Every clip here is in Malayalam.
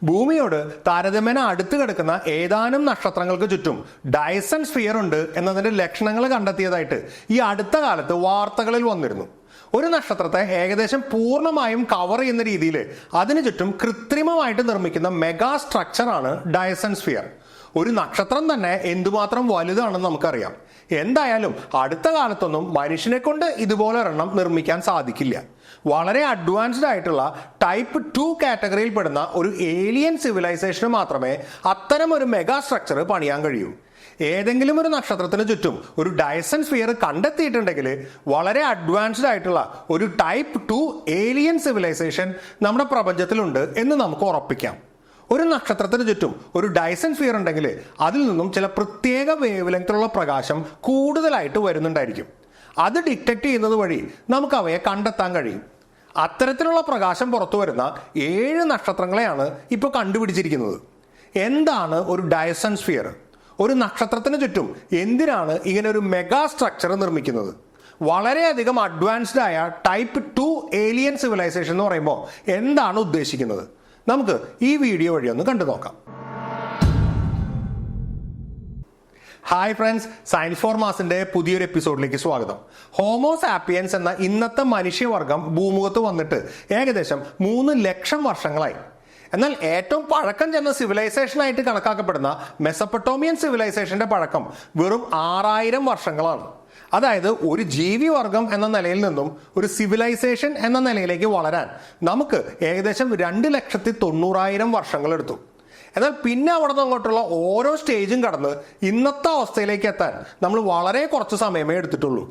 ഭൂമിയോട് താരതമ്യേന അടുത്ത് കിടക്കുന്ന ഏതാനും നക്ഷത്രങ്ങൾക്ക് ചുറ്റും ഡയസൺ സ്ഫിയർ ഉണ്ട് എന്നതിന്റെ ലക്ഷണങ്ങൾ കണ്ടെത്തിയതായിട്ട് ഈ അടുത്ത കാലത്ത് വാർത്തകളിൽ വന്നിരുന്നു. ഒരു നക്ഷത്രത്തെ ഏകദേശം പൂർണ്ണമായും കവർ ചെയ്യുന്ന രീതിയിൽ അതിനു ചുറ്റും കൃത്രിമമായിട്ട് നിർമ്മിക്കുന്ന മെഗാ സ്ട്രക്ചറാണ് ഡയസൺ സ്ഫിയർ. ഒരു നക്ഷത്രം തന്നെ എന്തുമാത്രം വലുതാണെന്ന് നമുക്കറിയാം. എന്തായാലും അടുത്ത കാലത്തൊന്നും മനുഷ്യനെ കൊണ്ട് ഇതുപോലെ ഒരെണ്ണം നിർമ്മിക്കാൻ സാധിക്കില്ല. വളരെ അഡ്വാൻസ്ഡ് ആയിട്ടുള്ള ടൈപ്പ് 2 കാറ്റഗറിയിൽ പെടുന്ന ഒരു ഏലിയൻ സിവിലൈസേഷന് മാത്രമേ അത്തരം ഒരു മെഗാ സ്ട്രക്ചർ പണിയാൻ കഴിയൂ. ഏതെങ്കിലും ഒരു നക്ഷത്രത്തിന് ചുറ്റും ഒരു ഡയസൺ സ്ഫിയർ കണ്ടെത്തിയിട്ടുണ്ടെങ്കിൽ വളരെ അഡ്വാൻസ്ഡ് ആയിട്ടുള്ള ഒരു ടൈപ്പ് 2 ഏലിയൻ സിവിലൈസേഷൻ നമ്മുടെ പ്രപഞ്ചത്തിലുണ്ട് എന്ന് നമുക്ക് ഉറപ്പിക്കാം. ഒരു നക്ഷത്രത്തിന് ചുറ്റും ഒരു ഡയസൺ സ്ഫിയർ ഉണ്ടെങ്കിൽ അതിൽ നിന്നും ചില പ്രത്യേക വേവ് ലെങ്തിലുള്ള പ്രകാശം കൂടുതലായിട്ട് വരുന്നുണ്ടായിരിക്കും. അത് ഡിറ്റക്ട് ചെയ്യുന്നത് വഴി നമുക്ക് അവയെ കണ്ടെത്താൻ കഴിയും. അത്തരത്തിലുള്ള പ്രകാശം പുറത്തു വരുന്ന 7 നക്ഷത്രങ്ങളെയാണ് ഇപ്പോൾ കണ്ടുപിടിച്ചിരിക്കുന്നത്. എന്താണ് ഒരു ഡയസൺ സ്ഫിയർ? ഒരു നക്ഷത്രത്തിന് ചുറ്റും എന്തിനാണ് ഇങ്ങനെ ഒരു മെഗാ സ്ട്രക്ചർ നിർമ്മിക്കുന്നത്? വളരെയധികം അഡ്വാൻസ്ഡ് ആയ ടൈപ്പ് 2 ഏലിയൻ സിവിലൈസേഷൻ എന്ന് പറയുമ്പോൾ എന്താണ് ഉദ്ദേശിക്കുന്നത്? നമുക്ക് ഈ വീഡിയോ വഴി ഒന്ന് കണ്ടു നോക്കാം. ഹായ് ഫ്രണ്ട്സ്, സയൻസ് ഫോർ മാസിന്റെ പുതിയൊരു എപ്പിസോഡിലേക്ക് സ്വാഗതം. ഹോമോ സാപ്പിയൻസ് എന്ന ഇന്നത്തെ മനുഷ്യവർഗം ഭൂമുഖത്ത് വന്നിട്ട് ഏകദേശം 3 ലക്ഷം വർഷങ്ങളായി. എന്നാൽ ഏറ്റവും പഴക്കം ചെന്ന സിവിലൈസേഷനായിട്ട് കണക്കാക്കപ്പെടുന്ന മെസപ്പൊട്ടോമിയൻ സിവിലൈസേഷന്റെ പഴക്കം വെറും 6000 വർഷങ്ങളാണ്. അതായത് ഒരു ജീവിവർഗം എന്ന നിലയിൽ നിന്നും ഒരു സിവിലൈസേഷൻ എന്ന നിലയിലേക്ക് വളരാൻ നമുക്ക് ഏകദേശം 2,90,000 വർഷങ്ങൾ എടുത്തു. എന്നാൽ പിന്നെ അവിടെ നിന്ന് അങ്ങോട്ടുള്ള ഓരോ സ്റ്റേജും കടന്ന് ഇന്നത്തെ അവസ്ഥയിലേക്ക് എത്താൻ നമ്മൾ വളരെ കുറച്ച് സമയമേ എടുത്തിട്ടുള്ളൂ.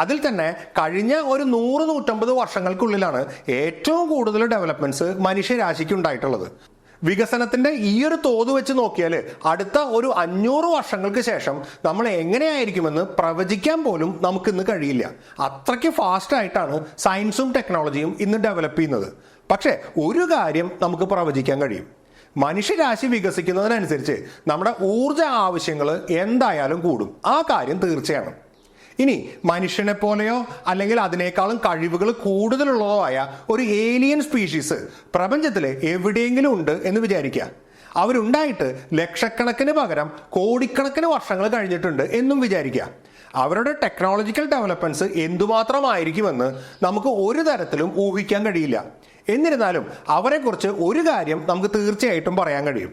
അതിൽ തന്നെ കഴിഞ്ഞ ഒരു 100-150 വർഷങ്ങൾക്കുള്ളിലാണ് ഏറ്റവും കൂടുതൽ ഡെവലപ്മെന്റ്സ് മനുഷ്യരാശിക്ക് ഉണ്ടായിട്ടുള്ളത്. വികസനത്തിന്റെ ഈ ഒരു തോത് വെച്ച് നോക്കിയാൽ അടുത്ത ഒരു 500 വർഷങ്ങൾക്ക് ശേഷം നമ്മൾ എങ്ങനെയായിരിക്കുമെന്ന് പ്രവചിക്കാൻ പോലും നമുക്കിന്ന് കഴിയില്ല. അത്രയ്ക്ക് ഫാസ്റ്റ് ആയിട്ടാണ് സയൻസും ടെക്നോളജിയും ഇന്ന് ഡെവലപ്പ് ചെയ്യുന്നത്. പക്ഷേ ഒരു കാര്യം നമുക്ക് പ്രവചിക്കാൻ കഴിയും: മനുഷ്യരാശി വികസിക്കുന്നതിനനുസരിച്ച് നമ്മുടെ ഊർജ ആവശ്യങ്ങൾ എന്തായാലും കൂടും. ആ കാര്യം തീർച്ചയാണ്. ഇനി മനുഷ്യനെ പോലെയോ അല്ലെങ്കിൽ അതിനേക്കാളും കഴിവുകൾ കൂടുതലുള്ളതോ ആയ ഒരു ഏലിയൻ സ്പീഷീസ് പ്രപഞ്ചത്തിൽ എവിടെയെങ്കിലും ഉണ്ട് എന്ന് വിചാരിക്കുക. അവരുണ്ടായിട്ട് ലക്ഷക്കണക്കിന് പകരം കോടിക്കണക്കിന് വർഷങ്ങൾ കഴിഞ്ഞിട്ടുണ്ട് എന്നും വിചാരിക്കുക. അവരുടെ ടെക്നോളജിക്കൽ ഡെവലപ്മെന്റ്സ് എന്തുമാത്രമായിരിക്കുമെന്ന് നമുക്ക് ഒരു തരത്തിലും ഊഹിക്കാൻ കഴിയില്ല. എന്നിരുന്നാലും അവരെക്കുറിച്ച് ഒരു കാര്യം നമുക്ക് തീർച്ചയായിട്ടും പറയാൻ കഴിയും: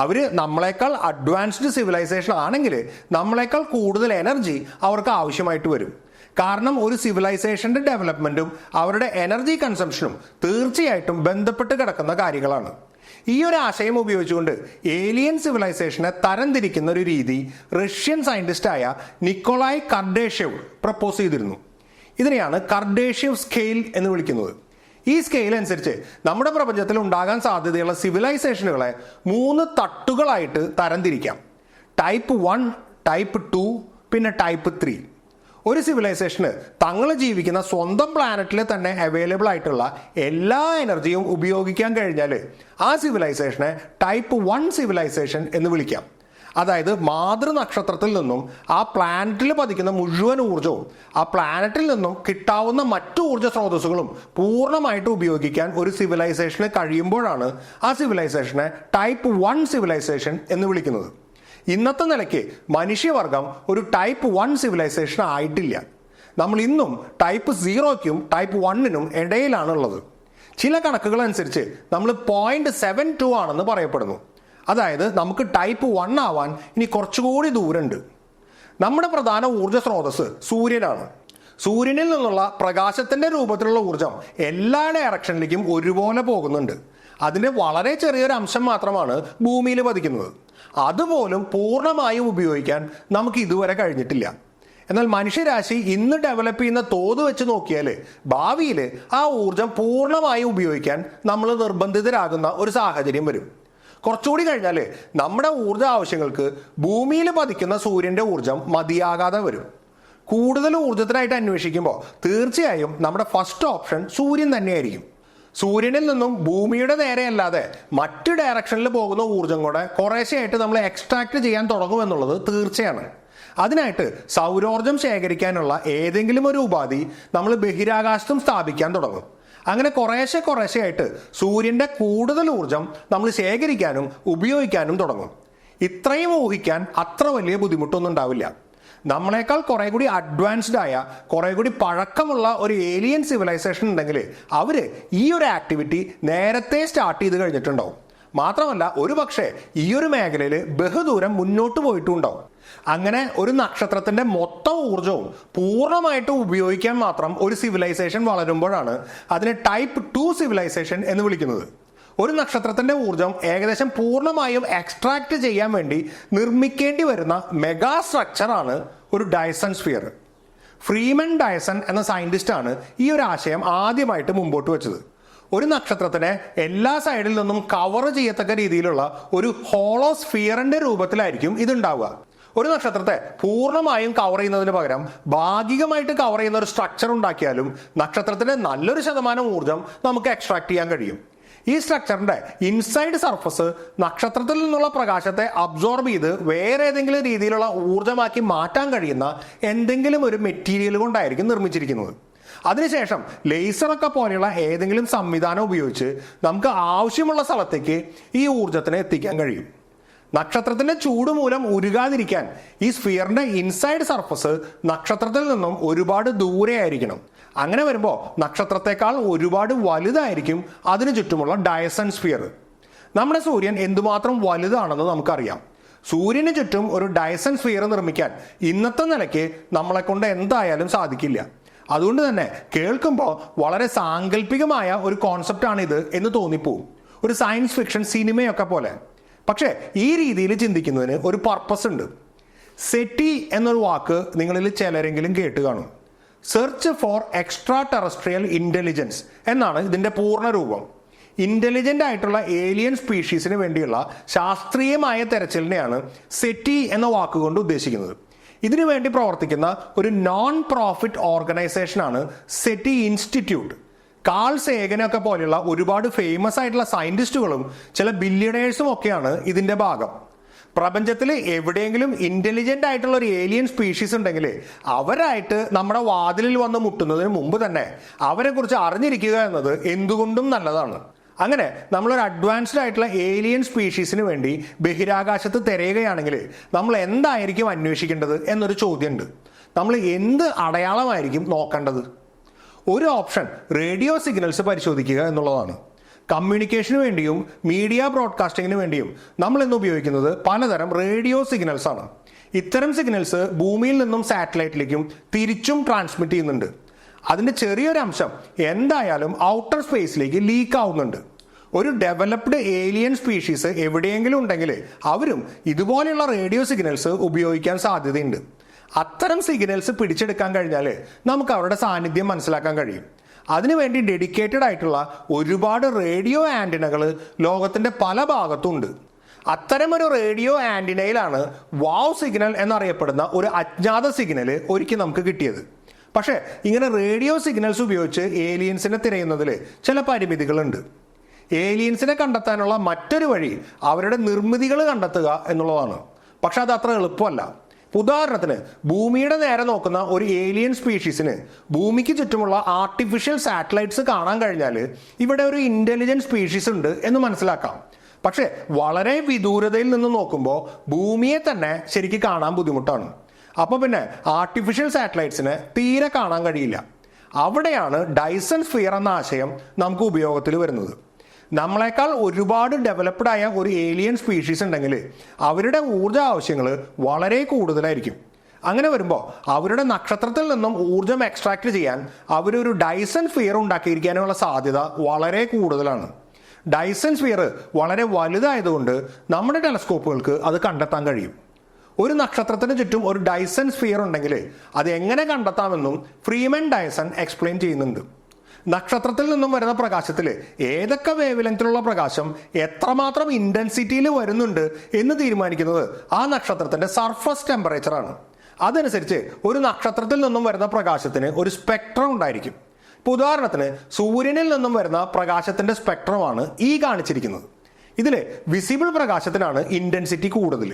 അവര് നമ്മളെക്കാൾ അഡ്വാൻസ്ഡ് സിവിലൈസേഷൻ ആണെങ്കിൽ നമ്മളെക്കാൾ കൂടുതൽ എനർജി അവർക്ക് ആവശ്യമായിട്ട് വരും. കാരണം ഒരു സിവിലൈസേഷന്റെ ഡെവലപ്മെന്റും അവരുടെ എനർജി കൺസംഷനും തീർച്ചയായിട്ടും ബന്ധപ്പെട്ട് കിടക്കുന്ന കാര്യങ്ങളാണ്. ഈ ഒരു ആശയം ഉപയോഗിച്ചുകൊണ്ട് ഏലിയൻ സിവിലൈസേഷനെ തരംതിരിക്കുന്ന ഒരു രീതി റഷ്യൻ സയന്റിസ്റ്റായ നിക്കോളായ് കർഡേഷ്യേവ് പ്രപ്പോസ് ചെയ്തിരുന്നു. ഇതിനെയാണ് കർഡേഷ്യേവ് സ്കെയിൽ എന്ന് വിളിക്കുന്നത്. ഈ സ്കെയിൽ അനുസരിച്ച് നമ്മുടെ പ്രപഞ്ചത്തിൽ ഉണ്ടാകാൻ സാധ്യതയുള്ള സിവിലൈസേഷനുകളെ 3 തട്ടുകളായിട്ട് തരംതിരിക്കാം: ടൈപ്പ് 1, ടൈപ്പ് 2, പിന്നെ ടൈപ്പ് 3. ഒരു സിവിലൈസേഷന് തങ്ങൾ ജീവിക്കുന്ന സ്വന്തം പ്ലാനറ്റിൽ തന്നെ അവൈലബിൾ ആയിട്ടുള്ള എല്ലാ എനർജിയും ഉപയോഗിക്കാൻ കഴിഞ്ഞാൽ ആ സിവിലൈസേഷനെ ടൈപ്പ് 1 സിവിലൈസേഷൻ എന്ന് വിളിക്കാം. അതായത് മാതൃനക്ഷത്രത്തിൽ നിന്നും ആ പ്ലാനറ്റിൽ പതിക്കുന്ന മുഴുവൻ ഊർജവും ആ പ്ലാനറ്റിൽ നിന്നും കിട്ടാവുന്ന മറ്റു ഊർജ്ജ സ്രോതസ്സുകളും പൂർണ്ണമായിട്ട് ഉപയോഗിക്കാൻ ഒരു സിവിലൈസേഷന് കഴിയുമ്പോഴാണ് ആ സിവിലൈസേഷനെ ടൈപ്പ് 1 സിവിലൈസേഷൻ എന്ന് വിളിക്കുന്നത്. ഇന്നത്തെ നിലയ്ക്ക് മനുഷ്യവർഗം ഒരു ടൈപ്പ് 1 സിവിലൈസേഷൻ ആയിട്ടില്ല. നമ്മൾ ഇന്നും ടൈപ്പ് 0ക്കും ടൈപ്പ് 1നും ഇടയിലാണുള്ളത്. ചില കണക്കുകൾ അനുസരിച്ച് നമ്മൾ 0.72 ആണെന്ന് പറയപ്പെടുന്നു. അതായത് നമുക്ക് ടൈപ്പ് 1 ആവാൻ ഇനി കുറച്ചുകൂടി ദൂരമുണ്ട്. നമ്മുടെ പ്രധാന ഊർജ്ജ സ്രോതസ് സൂര്യനാണ്. സൂര്യനിൽ നിന്നുള്ള പ്രകാശത്തിന്റെ രൂപത്തിലുള്ള ഊർജം എല്ലാ ഡയറക്ഷനിലേക്കും ഒരുപോലെ പോകുന്നുണ്ട്. അതിന്റെ വളരെ ചെറിയൊരു അംശം മാത്രമാണ് ഭൂമിയിൽ പതിക്കുന്നത്. അതുപോലും പൂർണ്ണമായും ഉപയോഗിക്കാൻ നമുക്ക് ഇതുവരെ കഴിഞ്ഞിട്ടില്ല. എന്നാൽ മനുഷ്യരാശി ഇന്ന് ഡെവലപ്പ് ചെയ്യുന്ന തോത് വെച്ച് നോക്കിയാൽ ഭാവിയിൽ ആ ഊർജം പൂർണ്ണമായും ഉപയോഗിക്കാൻ നമ്മൾ നിർബന്ധിതരാകുന്ന ഒരു സാഹചര്യം വരും. കുറച്ചുകൂടി കഴിഞ്ഞാൽ നമ്മുടെ ഊർജ ആവശ്യങ്ങൾക്ക് ഭൂമിയിൽ പതിക്കുന്ന സൂര്യന്റെ ഊർജം മതിയാകാതെ വരും. കൂടുതൽ ഊർജത്തിനായിട്ട് അന്വേഷിക്കുമ്പോൾ തീർച്ചയായും നമ്മുടെ ഫസ്റ്റ് ഓപ്ഷൻ സൂര്യൻ തന്നെയായിരിക്കും. സൂര്യനിൽ നിന്നും ഭൂമിയുടെ നേരെ അല്ലാതെ മറ്റ് ഡയറക്ഷനിൽ പോകുന്ന ഊർജം കൂടെ കുറേശ്ശെയായിട്ട് നമ്മൾ എക്സ്ട്രാക്ട് ചെയ്യാൻ തുടങ്ങുമെന്നുള്ളത് തീർച്ചയാണ്. അതിനായിട്ട് സൗരോർജം ശേഖരിക്കാനുള്ള ഏതെങ്കിലും ഒരു ഉപാധി നമ്മൾ ബഹിരാകാശത്തും സ്ഥാപിക്കാൻ തുടങ്ങും. അങ്ങനെ കുറേശ്ശെ സൂര്യൻ്റെ കൂടുതൽ ഊർജം നമ്മൾ ശേഖരിക്കാനും ഉപയോഗിക്കാനും തുടങ്ങും. ഇത്രയും ഊഹിക്കാൻ അത്ര വലിയ ബുദ്ധിമുട്ടൊന്നും ഉണ്ടാവില്ല. നമ്മളെക്കാൾ കുറെ കൂടി അഡ്വാൻസ്ഡ് ആയ കുറെ കൂടി പഴക്കമുള്ള ഒരു ഏലിയൻ സിവിലൈസേഷൻ ഉണ്ടെങ്കിൽ അവർ ഈ ഒരു ആക്ടിവിറ്റി നേരത്തെ സ്റ്റാർട്ട് ചെയ്ത് കഴിഞ്ഞിട്ടുണ്ടാവും. മാത്രമല്ല ഒരു പക്ഷേ ഈ ഒരു മേഖലയിൽ ബഹുദൂരം മുന്നോട്ട് പോയിട്ടുണ്ടാവും. അങ്ങനെ ഒരു നക്ഷത്രത്തിന്റെ മൊത്തം ഊർജവും പൂർണ്ണമായിട്ട് ഉപയോഗിക്കാൻ മാത്രം ഒരു സിവിലൈസേഷൻ വളരുമ്പോഴാണ് അതിനെ ടൈപ്പ് 2 സിവിലൈസേഷൻ എന്ന് വിളിക്കുന്നത്. ഒരു നക്ഷത്രത്തിന്റെ ഊർജം ഏകദേശം പൂർണ്ണമായും എക്സ്ട്രാക്ട് ചെയ്യാൻ വേണ്ടി നിർമ്മിക്കേണ്ടി വരുന്ന മെഗാ സ്ട്രക്ചറാണ് ഒരു ഡയസൺ സ്ഫിയർ. ഫ്രീമൻ ഡയസൺ എന്ന സയന്റിസ്റ്റാണ് ഈ ഒരു ആശയം ആദ്യമായിട്ട് മുമ്പോട്ട് വെച്ചത്. ഒരു നക്ഷത്രത്തിനെ എല്ലാ സൈഡിൽ നിന്നും കവർ ചെയ്യത്തക്ക രീതിയിലുള്ള ഒരു ഹോളോ സ്ഫിയറിന്റെ രൂപത്തിലായിരിക്കും ഇതുണ്ടാവുക. ഒരു നക്ഷത്രത്തെ പൂർണ്ണമായും കവർ ചെയ്യുന്നതിന് പകരം ഭാഗികമായിട്ട് കവർ ചെയ്യുന്ന ഒരു സ്ട്രക്ചർ ഉണ്ടാക്കിയാലും നക്ഷത്രത്തിന്റെ നല്ലൊരു ശതമാനം ഊർജം നമുക്ക് എക്സ്ട്രാക്ട് ചെയ്യാൻ കഴിയും. ഈ സ്ട്രക്ചറിന്റെ ഇൻസൈഡ് സർഫസ് നക്ഷത്രത്തിൽ നിന്നുള്ള പ്രകാശത്തെ അബ്സോർബ് ചെയ്ത് വേറെ ഏതെങ്കിലും രീതിയിലുള്ള ഊർജമാക്കി മാറ്റാൻ കഴിയുന്ന എന്തെങ്കിലും ഒരു മെറ്റീരിയൽ കൊണ്ടായിരിക്കും നിർമ്മിച്ചിരിക്കുന്നത്. അതിനുശേഷം ലേസറൊക്കെ പോലെയുള്ള ഏതെങ്കിലും സംവിധാനം ഉപയോഗിച്ച് നമുക്ക് ആവശ്യമുള്ള സ്ഥലത്തേക്ക് ഈ ഊർജത്തിനെ എത്തിക്കാൻ കഴിയും. നക്ഷത്രത്തിന്റെ ചൂട് മൂലം ഉരുകാതിരിക്കാൻ ഈ സ്ഫിയറിന്റെ ഇൻസൈഡ് സർഫസ് നക്ഷത്രത്തിൽ നിന്നും ഒരുപാട് ദൂരെ ആയിരിക്കണം. അങ്ങനെ വരുമ്പോൾ നക്ഷത്രത്തെക്കാൾ ഒരുപാട് വലുതായിരിക്കും അതിനു ചുറ്റുമുള്ള ഡയസൺ സ്ഫിയർ. നമ്മുടെ സൂര്യൻ എന്തുമാത്രം വലുതാണെന്ന് നമുക്കറിയാം. സൂര്യന് ചുറ്റും ഒരു ഡയസൺ സ്ഫിയർ നിർമ്മിക്കാൻ ഇന്നത്തെ നിലയ്ക്ക് നമ്മളെ കൊണ്ട് എന്തായാലും സാധിക്കില്ല. അതുകൊണ്ട് തന്നെ കേൾക്കുമ്പോൾ വളരെ സാങ്കല്പികമായ ഒരു കോൺസെപ്റ്റാണ് ഇത് എന്ന് തോന്നിപ്പോവും, ഒരു സയൻസ് ഫിക്ഷൻ സിനിമയൊക്കെ പോലെ. പക്ഷേ ഈ രീതിയിൽ ചിന്തിക്കുന്നതിന് ഒരു പർപ്പസ് ഉണ്ട്. സെറ്റി എന്നൊരു വാക്ക് നിങ്ങളിൽ ചിലരെങ്കിലും കേട്ട് കാണും. Search for extra terrestrial intelligence എന്നാണ് ഇതിൻ്റെ പൂർണ്ണ രൂപം. ഇൻ്റലിജൻ്റ് ആയിട്ടുള്ള ഏലിയൻ സ്പീഷീസിന് വേണ്ടിയുള്ള ശാസ്ത്രീയമായ തെരച്ചിലിനെയാണ് സെറ്റി എന്ന വാക്കുകൊണ്ട് ഉദ്ദേശിക്കുന്നത്. ഇതിനു വേണ്ടി പ്രവർത്തിക്കുന്ന ഒരു നോൺ പ്രോഫിറ്റ് ഓർഗനൈസേഷനാണ് സെറ്റി ഇൻസ്റ്റിറ്റ്യൂട്ട്. കാൾ സേഗനൊക്കെ പോലെയുള്ള ഒരുപാട് ഫേമസ് ആയിട്ടുള്ള സയന്റിസ്റ്റുകളും ചില ബില്യണേഴ്സും ഒക്കെയാണ് ഇതിന്റെ ഭാഗം. പ്രപഞ്ചത്തിൽ എവിടെയെങ്കിലും ഇന്റലിജന്റ് ആയിട്ടുള്ള ഒരു ഏലിയൻ സ്പീഷീസ് ഉണ്ടെങ്കിൽ അവരായിട്ട് നമ്മുടെ വാതിലിൽ വന്ന് മുട്ടുന്നതിന് മുമ്പ് തന്നെ അവരെ കുറിച്ച് അറിഞ്ഞിരിക്കുക എന്നത് എന്തുകൊണ്ടും നല്ലതാണ്. അങ്ങനെ നമ്മളൊരു അഡ്വാൻസ്ഡ് ആയിട്ടുള്ള ഏലിയൻ സ്പീഷീസിന് വേണ്ടി ബഹിരാകാശത്ത് തിരയുകയാണെങ്കിൽ നമ്മൾ എന്തായിരിക്കും അന്വേഷിക്കേണ്ടത് എന്നൊരു ചോദ്യമുണ്ട്. നമ്മൾ എന്ത് അടയാളമായിരിക്കും നോക്കേണ്ടത്? ഒരു ഓപ്ഷൻ റേഡിയോ സിഗ്നൽസ് പരിശോധിക്കുക എന്നുള്ളതാണ്. കമ്മ്യൂണിക്കേഷന് വേണ്ടിയും മീഡിയ ബ്രോഡ്കാസ്റ്റിങ്ങിന് വേണ്ടിയും നമ്മൾ ഇന്ന് ഉപയോഗിക്കുന്നത് പലതരം റേഡിയോ സിഗ്നൽസ് ആണ്. ഇത്തരം സിഗ്നൽസ് ഭൂമിയിൽ നിന്നും സാറ്റലൈറ്റിലേക്കും തിരിച്ചും ട്രാൻസ്മിറ്റ് ചെയ്യുന്നുണ്ട്. അതിൻ്റെ ചെറിയൊരു അംശം എന്തായാലും ഔട്ടർ സ്പേസിലേക്ക് ലീക്ക് ആവുന്നുണ്ട്. ഒരു ഡെവലപ്ഡ് ഏലിയൻ സ്പീഷീസ് എവിടെയെങ്കിലും ഉണ്ടെങ്കിൽ അവരും ഇതുപോലെയുള്ള റേഡിയോ സിഗ്നൽസ് ഉപയോഗിക്കാൻ സാധ്യതയുണ്ട്. അത്തരം സിഗ്നൽസ് പിടിച്ചെടുക്കാൻ കഴിഞ്ഞാൽ നമുക്ക് അവരുടെ സാന്നിധ്യം മനസ്സിലാക്കാൻ കഴിയും. അതിനുവേണ്ടി ഡെഡിക്കേറ്റഡ് ആയിട്ടുള്ള ഒരുപാട് റേഡിയോ ആൻറ്റിനകൾ ലോകത്തിൻ്റെ പല ഭാഗത്തുണ്ട്. അത്തരമൊരു റേഡിയോ ആൻറ്റിനയിലാണ് വാവ് സിഗ്നൽ എന്നറിയപ്പെടുന്ന ഒരു അജ്ഞാത സിഗ്നൽ ഒരിക്കൽ നമുക്ക് കിട്ടിയത്. പക്ഷേ ഇങ്ങനെ റേഡിയോ സിഗ്നൽസ് ഉപയോഗിച്ച് ഏലിയൻസിനെ തിരയുന്നതിൽ ചില പരിമിതികളുണ്ട്. ഏലിയൻസിനെ കണ്ടെത്താനുള്ള മറ്റൊരു വഴി അവരുടെ നിർമ്മിതികൾ കണ്ടെത്തുക എന്നുള്ളതാണ്. പക്ഷെ അത് അത്ര എളുപ്പമല്ല. ഉദാഹരണത്തിന് ഭൂമിയുടെ നേരെ നോക്കുന്ന ഒരു ഏലിയൻ സ്പീഷീസിന് ഭൂമിക്ക് ചുറ്റുമുള്ള ആർട്ടിഫിഷ്യൽ സാറ്റലൈറ്റ്സ് കാണാൻ കഴിഞ്ഞാൽ ഇവിടെ ഒരു ഇൻ്റലിജൻറ്റ് സ്പീഷീസ് ഉണ്ട് എന്ന് മനസ്സിലാക്കാം. പക്ഷേ വളരെ വിദൂരതയിൽ നിന്ന് നോക്കുമ്പോൾ ഭൂമിയെ തന്നെ ശരിക്കും കാണാൻ ബുദ്ധിമുട്ടാണ്. അപ്പോൾ പിന്നെ ആർട്ടിഫിഷ്യൽ സാറ്റലൈറ്റ്സിനെ തീരെ കാണാൻ കഴിയില്ല. അവിടെയാണ് ഡൈസൺ സ്ഫിയർ എന്ന ആശയം നമുക്ക് ഉപയോഗത്തിൽ വരുന്നത്. നമ്മളെക്കാൾ ഒരുപാട് ഡെവലപ്ഡ് ആയ ഒരു ഏലിയൻ സ്പീഷീസ് ഉണ്ടെങ്കിൽ അവരുടെ ഊർജ ആവശ്യങ്ങൾ വളരെ കൂടുതലായിരിക്കും. അങ്ങനെ വരുമ്പോൾ അവരുടെ നക്ഷത്രത്തിൽ നിന്നും ഊർജം എക്സ്ട്രാക്ട് ചെയ്യാൻ അവരൊരു ഡൈസൺ സ്ഫിയർ ഉണ്ടാക്കിയിരിക്കാനുള്ള സാധ്യത വളരെ കൂടുതലാണ്. ഡൈസൺ സ്ഫിയർ വളരെ വലുതായതുകൊണ്ട് നമ്മുടെ ടെലസ്കോപ്പുകൾക്ക് അത് കണ്ടെത്താൻ കഴിയും. ഒരു നക്ഷത്രത്തിന് ചുറ്റും ഒരു ഡൈസൺ സ്ഫിയർ ഉണ്ടെങ്കിൽ അത് എങ്ങനെ കണ്ടെത്താമെന്നും ഫ്രീമൻ ഡയസൺ എക്സ്പ്ലെയിൻ ചെയ്യുന്നുണ്ട്. നക്ഷത്രത്തിൽ നിന്നും വരുന്ന പ്രകാശത്തിൽ ഏതൊക്കെ വേവ് ലെങ്തിലുള്ള പ്രകാശം എത്രമാത്രം ഇൻറ്റൻസിറ്റിയിൽ വരുന്നുണ്ട് എന്ന് തീരുമാനിക്കുന്നത് ആ നക്ഷത്രത്തിൻ്റെ സർഫസ് ടെമ്പറേച്ചറാണ്. അതനുസരിച്ച് ഒരു നക്ഷത്രത്തിൽ നിന്നും വരുന്ന പ്രകാശത്തിന് ഒരു സ്പെക്ട്രം ഉണ്ടായിരിക്കും. ഇപ്പോൾ ഉദാഹരണത്തിന് സൂര്യനിൽ നിന്നും വരുന്ന പ്രകാശത്തിൻ്റെ സ്പെക്ട്രമാണ് ഈ കാണിച്ചിരിക്കുന്നത്. ഇതിൽ വിസിബിൾ പ്രകാശത്തിനാണ് ഇൻറ്റൻസിറ്റി കൂടുതൽ,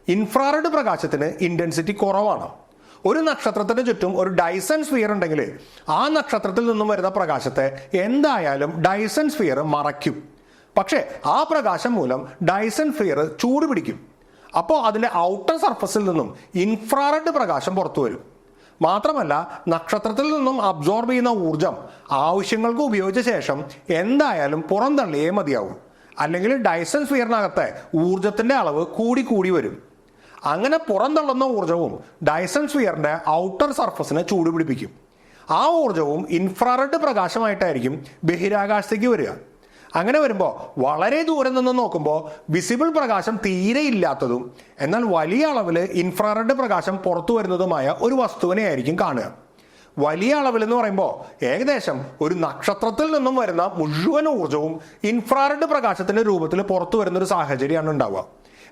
ഇൻഫ്രാറെഡ് പ്രകാശത്തിന് ഇൻറ്റൻസിറ്റി കുറവാണ്. ഒരു നക്ഷത്രത്തിന് ചുറ്റും ഒരു ഡൈസൺ സ്ഫിയർ ഉണ്ടെങ്കിൽ ആ നക്ഷത്രത്തിൽ നിന്നും വരുന്ന പ്രകാശത്തെ എന്തായാലും ഡൈസൺ സ്ഫിയർ മറയ്ക്കും. പക്ഷേ ആ പ്രകാശം മൂലം ഡൈസൺ സ്ഫിയർ ചൂട് പിടിക്കും. അപ്പോൾ അതിൻ്റെ ഔട്ടർ സർഫസിൽ നിന്നും ഇൻഫ്രാറെഡ് പ്രകാശം പുറത്തു വരും. മാത്രമല്ല നക്ഷത്രത്തിൽ നിന്നും അബ്സോർബ് ചെയ്യുന്ന ഊർജം ആവശ്യങ്ങൾക്ക് ഉപയോഗിച്ച ശേഷം എന്തായാലും പുറന്തള്ളിയേ മതിയാവും. അല്ലെങ്കിൽ ഡൈസൺ സ്ഫിയറിനകത്തെ ഊർജത്തിൻ്റെ അളവ് കൂടി കൂടി വരും. അങ്ങനെ പുറന്തള്ളുന്ന ഊർജവും ഡൈസൺ സ്ഫിയറിൻ്റെ ഔട്ടർ സർഫസിനെ ചൂട് പിടിപ്പിക്കും. ആ ഊർജവും ഇൻഫ്രാറെഡ് പ്രകാശമായിട്ടായിരിക്കും ബഹിരാകാശത്തേക്ക് വരിക. അങ്ങനെ വരുമ്പോൾ വളരെ ദൂരം നിന്ന് നോക്കുമ്പോൾ വിസിബിൾ പ്രകാശം തീരെ ഇല്ലാത്തതും എന്നാൽ വലിയ അളവിൽ ഇൻഫ്രാറെഡ് പ്രകാശം പുറത്തു വരുന്നതുമായ ഒരു വസ്തുവിനെ ആയിരിക്കും കാണുക. വലിയ അളവിൽ എന്ന് പറയുമ്പോൾ ഏകദേശം ഒരു നക്ഷത്രത്തിൽ നിന്നും വരുന്ന മുഴുവൻ ഊർജവും ഇൻഫ്രാറെഡ് പ്രകാശത്തിന്റെ രൂപത്തിൽ പുറത്തു വരുന്ന ഒരു സാഹചര്യമാണ് ഉണ്ടാവുക.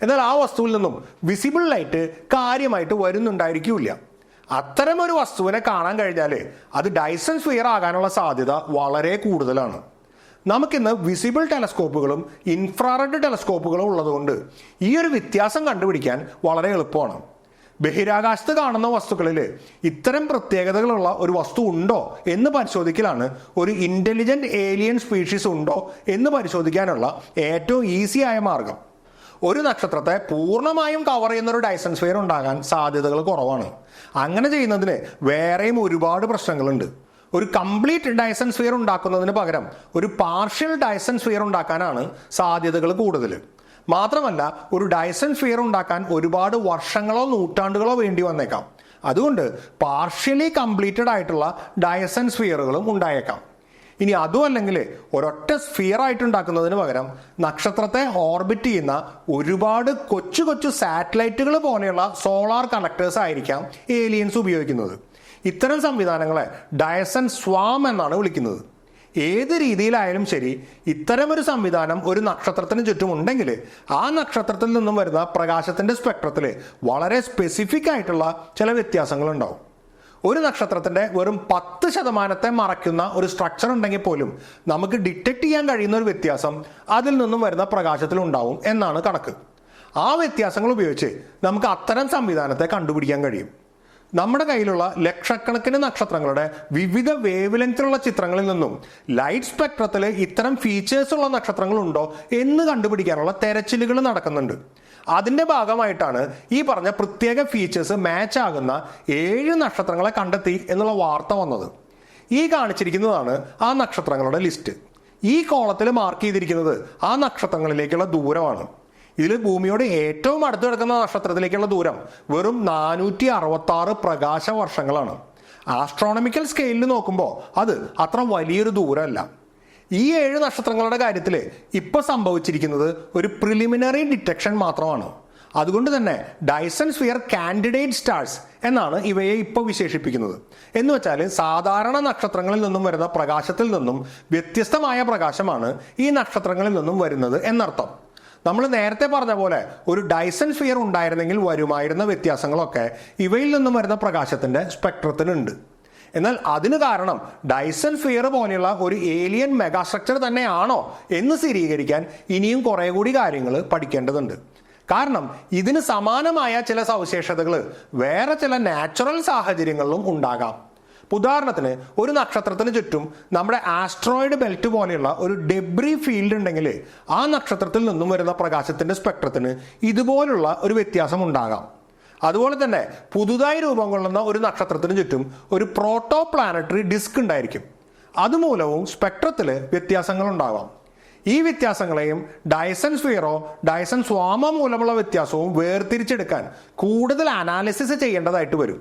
എന്നാൽ ആ വസ്തുവിൽ നിന്നും വിസിബിൾ ലൈറ്റ് കാര്യമായിട്ട് വരുന്നുണ്ടായിരിക്കില്ല. അത്തരമൊരു വസ്തുവിനെ കാണാൻ കഴിഞ്ഞാൽ അത് ഡൈസൺ സ്ഫിയർ ആകാനുള്ള സാധ്യത വളരെ കൂടുതലാണ്. നമുക്കിന്ന് വിസിബിൾ ടെലസ്കോപ്പുകളും ഇൻഫ്രാറെഡ് ടെലസ്കോപ്പുകളും ഉള്ളതുകൊണ്ട് ഈ ഒരു വ്യത്യാസം കണ്ടുപിടിക്കാൻ വളരെ എളുപ്പമാണ്. ബഹിരാകാശത്ത് കാണുന്ന വസ്തുക്കളിൽ ഇത്തരം പ്രത്യേകതകളുള്ള ഒരു വസ്തു ഉണ്ടോ എന്ന് പരിശോധിക്കലാണ് ഒരു ഇൻ്റലിജൻ്റ് ഏലിയൻ സ്പീഷീസ് ഉണ്ടോ എന്ന് പരിശോധിക്കാനുള്ള ഏറ്റവും ഈസിയായ മാർഗം. ഒരു നക്ഷത്രത്തെ പൂർണ്ണമായും കവർ ചെയ്യുന്ന ഒരു ഡൈസൺ സ്ഫിയർ ഉണ്ടാകാൻ സാധ്യതകൾ കുറവാണ്. അങ്ങനെ ചെയ്യുന്നതിന് വേറെയും ഒരുപാട് പ്രശ്നങ്ങളുണ്ട്. ഒരു കംപ്ലീറ്റ് ഡൈസൺ സ്ഫിയർ ഉണ്ടാക്കുന്നതിന് പകരം ഒരു പാർഷ്യൽ ഡൈസൺ സ്ഫിയർ ഉണ്ടാക്കാനാണ് സാധ്യതകൾ കൂടുതൽ. മാത്രമല്ല ഒരു ഡൈസൺ സ്ഫിയർ ഉണ്ടാക്കാൻ ഒരുപാട് വർഷങ്ങളോ നൂറ്റാണ്ടുകളോ വേണ്ടി വന്നേക്കാം. അതുകൊണ്ട് പാർഷ്യലി കംപ്ലീറ്റഡ് ആയിട്ടുള്ള ഡൈസൺ സ്ഫിയറുകളും ഉണ്ടായേക്കാം. ഇനി അതും അല്ലെങ്കിൽ ഒരൊറ്റ സ്ഫിയർ ആയിട്ടുണ്ടാക്കുന്നതിന് പകരം നക്ഷത്രത്തെ ഓർബിറ്റ് ചെയ്യുന്ന ഒരുപാട് കൊച്ചു കൊച്ചു സാറ്റലൈറ്റുകൾ പോലെയുള്ള സോളാർ കണക്ടേഴ്സ് ആയിരിക്കാം ഏലിയൻസ് ഉപയോഗിക്കുന്നത്. ഇത്തരം സംവിധാനങ്ങളെ ഡയസൺ സ്വാം എന്നാണ് വിളിക്കുന്നത്. ഏത് രീതിയിലായാലും ശരി, ഇത്തരമൊരു സംവിധാനം ഒരു നക്ഷത്രത്തിന് ചുറ്റും ഉണ്ടെങ്കിൽ ആ നക്ഷത്രത്തിൽ നിന്നും വരുന്ന പ്രകാശത്തിന്റെ സ്പെക്ട്രത്തിൽ വളരെ സ്പെസിഫിക് ആയിട്ടുള്ള ചില വ്യത്യാസങ്ങൾ ഉണ്ടാവും. ഒരു നക്ഷത്രത്തിന്റെ വെറും 10% മറയ്ക്കുന്ന ഒരു സ്ട്രക്ചർ ഉണ്ടെങ്കിൽ പോലും നമുക്ക് ഡിറ്റക്ട് ചെയ്യാൻ കഴിയുന്ന ഒരു വ്യത്യാസം അതിൽ നിന്നും വരുന്ന പ്രകാശത്തിൽ ഉണ്ടാവും എന്നാണ് കണക്ക്. ആ വ്യത്യാസങ്ങൾ ഉപയോഗിച്ച് നമുക്ക് അത്തരം സംവിധാനത്തെ കണ്ടുപിടിക്കാൻ കഴിയും. നമ്മുടെ കയ്യിലുള്ള ലക്ഷക്കണക്കിന് നക്ഷത്രങ്ങളുടെ വിവിധ വേവ് ലെങ്തിലുള്ള ചിത്രങ്ങളിൽ നിന്നും ലൈറ്റ് സ്പെക്ട്രത്തിൽ ഇത്തരം ഫീച്ചേഴ്സ് ഉള്ള നക്ഷത്രങ്ങൾ ഉണ്ടോ എന്ന് കണ്ടുപിടിക്കാനുള്ള തെരച്ചിലുകൾ നടക്കുന്നുണ്ട്. അതിന്റെ ഭാഗമായിട്ടാണ് ഈ പറഞ്ഞ പ്രത്യേക ഫീച്ചേഴ്സ് മാച്ച് ആകുന്ന 7 നക്ഷത്രങ്ങളെ കണ്ടെത്തി എന്നുള്ള വാർത്ത വന്നത്. ഈ കാണിച്ചിരിക്കുന്നതാണ് ആ നക്ഷത്രങ്ങളുടെ ലിസ്റ്റ്. ഈ കോളത്തിൽ മാർക്ക് ചെയ്തിരിക്കുന്നത് ആ നക്ഷത്രങ്ങളിലേക്കുള്ള ദൂരമാണ്. ഇതിൽ ഭൂമിയോട് ഏറ്റവും അടുത്ത് കിടക്കുന്ന നക്ഷത്രത്തിലേക്കുള്ള ദൂരം വെറും 466 പ്രകാശ വർഷങ്ങളാണ്. ആസ്ട്രോണമിക്കൽ സ്കെയിലിൽ നോക്കുമ്പോൾ അത് അത്ര വലിയൊരു ദൂരമല്ല. ഈ 7 നക്ഷത്രങ്ങളുടെ കാര്യത്തിൽ ഇപ്പോൾ സംഭവിച്ചിരിക്കുന്നത് ഒരു പ്രിലിമിനറി ഡിറ്റക്ഷൻ മാത്രമാണ്. അതുകൊണ്ട് തന്നെ ഡൈസൺ സ്ഫിയർ കാൻഡിഡേറ്റ് സ്റ്റാർസ് എന്നാണ് ഇവയെ ഇപ്പോൾ വിശേഷിപ്പിക്കുന്നത്. എന്ന് വെച്ചാൽ സാധാരണ നക്ഷത്രങ്ങളിൽ നിന്നും വരുന്ന പ്രകാശത്തിൽ നിന്നും വ്യത്യസ്തമായ പ്രകാശമാണ് ഈ നക്ഷത്രങ്ങളിൽ നിന്നും വരുന്നത് എന്നർത്ഥം. നമ്മൾ നേരത്തെ പറഞ്ഞ പോലെ ഒരു ഡൈസൺ സ്ഫിയർ ഉണ്ടായിരുന്നെങ്കിൽ വരുമായിരുന്ന വ്യത്യാസങ്ങളൊക്കെ ഇവയിൽ നിന്നും വരുന്ന പ്രകാശത്തിന്റെ സ്പെക്ട്രത്തിനുണ്ട്. എന്നാൽ അതിന് കാരണം ഡൈസൺ സ്ഫിയർ പോലെയുള്ള ഒരു ഏലിയൻ മെഗാസ്ട്രക്ചർ തന്നെയാണോ എന്ന് സ്ഥിരീകരിക്കാൻ ഇനിയും കുറെ കൂടി കാര്യങ്ങൾ പഠിക്കേണ്ടതുണ്ട്. കാരണം ഇതിന് സമാനമായ ചില സവിശേഷതകൾ വേറെ ചില നാച്ചുറൽ സാഹചര്യങ്ങളിലും ഉണ്ടാകാം. ഉദാഹരണത്തിന് ഒരു നക്ഷത്രത്തിന് ചുറ്റും നമ്മുടെ ആസ്ട്രോയിഡ് ബെൽറ്റ് പോലെയുള്ള ഒരു ഡെബ്രി ഫീൽഡ് ഉണ്ടെങ്കിൽ ആ നക്ഷത്രത്തിൽ നിന്നും വരുന്ന പ്രകാശത്തിന്റെ സ്പെക്ട്രത്തിന് ഇതുപോലുള്ള ഒരു വ്യത്യാസം ഉണ്ടാകാം. അതുപോലെ തന്നെ പുതുതായി രൂപം കൊള്ളുന്ന ഒരു നക്ഷത്രത്തിന് ചുറ്റും ഒരു പ്രോട്ടോ പ്ലാനറ്ററി ഡിസ്ക് ഉണ്ടായിരിക്കും. അതുമൂലവും സ്പെക്ട്രത്തിൽ വ്യത്യാസങ്ങൾ ഉണ്ടാവാം. ഈ വ്യത്യാസങ്ങളെയും ഡൈസൺ സ്ഫിയറോ ഡൈസൺ സ്വാമോ മൂലമുള്ള വ്യത്യാസവും വേർതിരിച്ചെടുക്കാൻ കൂടുതൽ അനാലിസിസ് ചെയ്യേണ്ടതായിട്ട് വരും.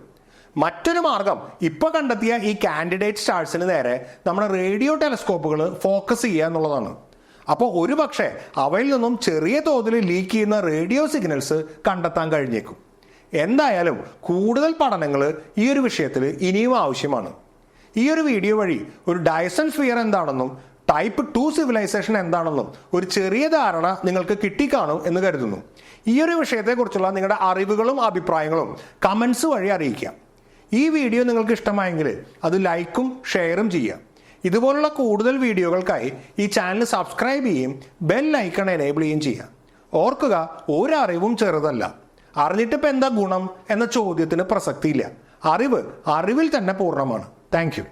മറ്റൊരു മാർഗം ഇപ്പോൾ കണ്ടെത്തിയ ഈ കാൻഡിഡേറ്റ് സ്റ്റാർസിന് നേരെ നമ്മുടെ റേഡിയോ ടെലസ്കോപ്പുകൾ ഫോക്കസ് ചെയ്യുക എന്നുള്ളതാണ്. അപ്പോൾ ഒരു പക്ഷേ അവയിൽ നിന്നും ചെറിയ തോതിൽ ലീക്ക് ചെയ്യുന്ന റേഡിയോ സിഗ്നൽസ് കണ്ടെത്താൻ കഴിഞ്ഞേക്കും. എന്തായാലും കൂടുതൽ പഠനങ്ങൾ ഈ ഒരു വിഷയത്തിൽ ഇനിയും ആവശ്യമാണ്. ഈ ഒരു വീഡിയോ വഴി ഒരു ഡൈസൺ സ്ഫിയർ എന്താണെന്നും ടൈപ്പ് 2 സിവിലൈസേഷൻ എന്താണെന്നും ഒരു ചെറിയ ധാരണ നിങ്ങൾക്ക് കിട്ടിക്കാണും എന്ന് കരുതുന്നു. ഈ ഒരു വിഷയത്തെക്കുറിച്ചുള്ള നിങ്ങളുടെ അറിവുകളും അഭിപ്രായങ്ങളും കമൻസ് വഴി അറിയിക്കാം. ഈ വീഡിയോ നിങ്ങൾക്ക് ഇഷ്ടമായെങ്കിൽ അത് ലൈക്കും ഷെയറും ചെയ്യാം. ഇതുപോലുള്ള കൂടുതൽ വീഡിയോകൾക്കായി ഈ ചാനൽ സബ്സ്ക്രൈബ് ചെയ്യുകയും ബെൽ ഐക്കൺ എനേബിൾ ചെയ്യുകയും ചെയ്യാം. ഓർക്കുക, ഒരറിവും ചെറുതല്ല. അറിഞ്ഞിട്ടിപ്പോൾ എന്താ ഗുണം എന്ന ചോദ്യത്തിന് പ്രസക്തിയില്ല. അറിവ് അറിവിൽ തന്നെ പൂർണ്ണമാണ്. Thank you.